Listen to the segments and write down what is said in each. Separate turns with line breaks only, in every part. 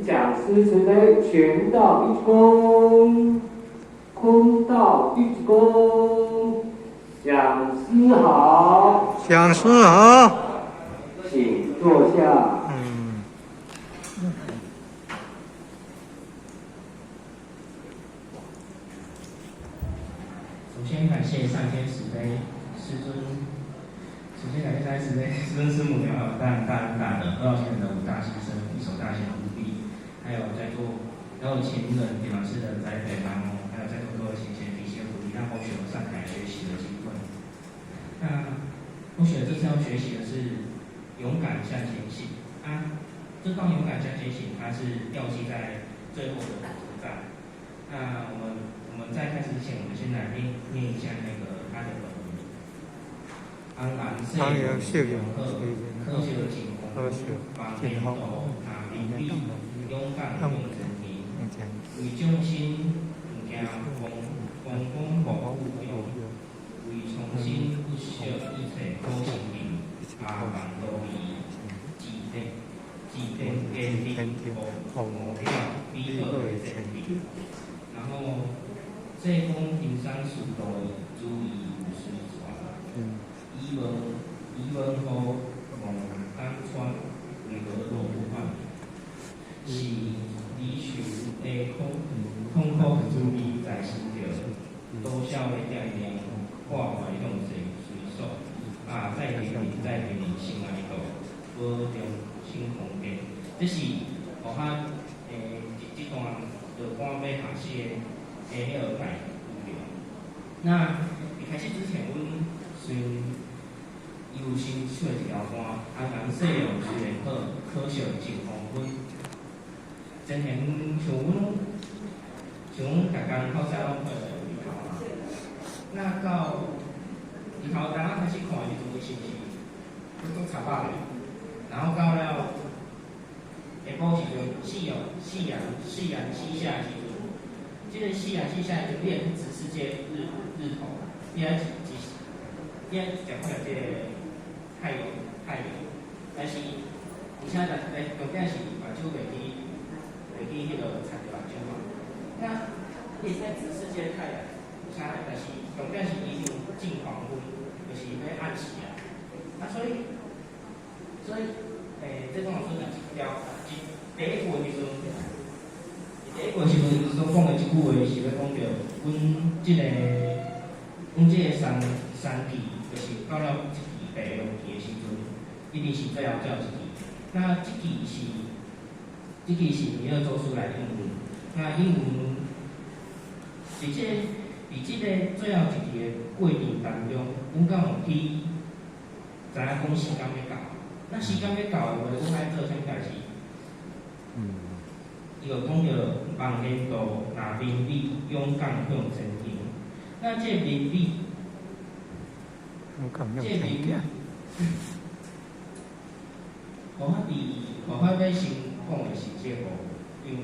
讲师慈悲，全道一公，空道一公。讲师好，
讲师好，
请坐下。
首先感谢上天慈悲师尊，首先感谢上天慈悲师尊师母还有大仁大德二道仙人的五大牺牲，一手大仙无比，还有在座前人铁老师的栽培帮忙，还有在座各位贤贤提携鼓励，让同学们上台学习的机会。那同学这次要学习的是勇敢向前行啊，这段勇敢向前行，它是调记在最后的口站。那我们在开始之前，我们先来念一下那个他的本文。安然世永贺，科学景洪，防天斗，拿兵力，勇敢用人民，为众生不惊风暴雨用，为重新不朽一切好心灵，阿房多义，祭奠坚定，无票比恶的真理。然后这封平山数道足以无失传，遗文后望单传，为何落不换？是离愁的痛苦之意在心着，多少的惦念，挂怀向谁随所？再给你心爱道，保重心空间。这是学校这段就赶要下试的迄个内容。那开始之前，阮先优先唱一条歌，安然世容虽然好，可惜真黄昏。之前像阮逐工考试拢会日头嘛，那到日头当开始看的时阵，是不是都差饱咧？然后到了下晡时阵，夕阳西下的时阵，这个夕阳西下的时阵，你会去直视这日头，你爱看到这个太阳，但是而且重点是目睭袂记迄个擦着目睭嘛。那你会直视这个太阳，但是重点是伊就近黄昏，就是要暗时啊。所以这种老师讲一条，第一句的时阵，伊所讲的一句话是要讲着，阮这个三期，就是到了一期第六期的时阵，一定是最后一期。那这期是第二周数来英文，那英文伫这个最后一期的过程当中，阮敢有去知影讲时间要到。那时间要到的话，阮爱做啥物代志？伊就讲着望天道，拿兵力，勇敢向前行。那这兵力，我发要先讲的是这个，因为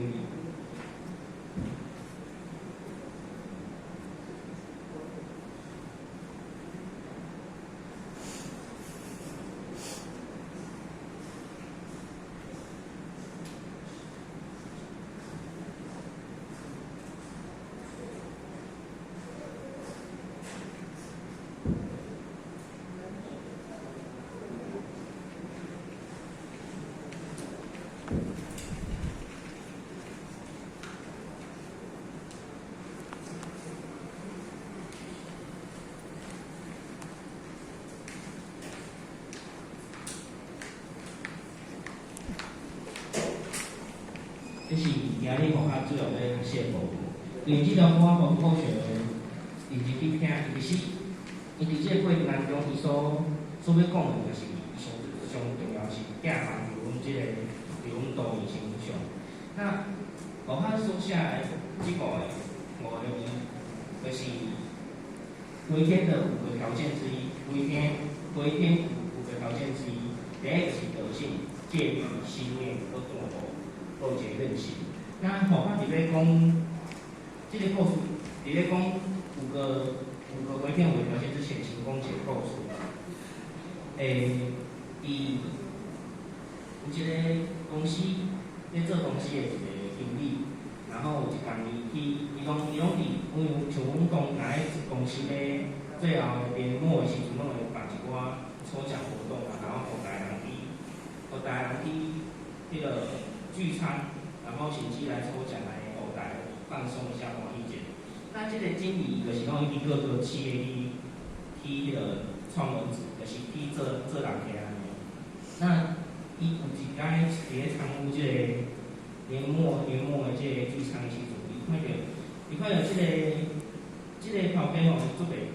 这是今日学校主要要学习的部分。因为这条歌无好学的，伊是去听，伊伫这个过程当中，伊所要讲的，就是上重要是寄放伫阮这个阮道义身上。那学校所写的这个5个字，就是回天的5个条件之一。回天5个条件之一，第一个是德性、戒律、信念和道德。而且任性。那学校伫咧讲，这个故事伫咧讲5个违天5个条件之前，先讲一个故事。伊有一个公司，咧做公司的一个经理，然后有一工伊拢伫，因为像阮讲，来公司咧最后的年末的时阵，拢会办一寡抽奖活动啊，然后互大家人去迄个聚餐，然后甚至来抽奖来互大家放松一下欢喜者。那这个经理就是讲伊各个企业去迄个创文字，就是去做人客安尼。那伊有一摆伫咧参与即个年末的即个聚餐的时阵，伊看到即个头家吼做袂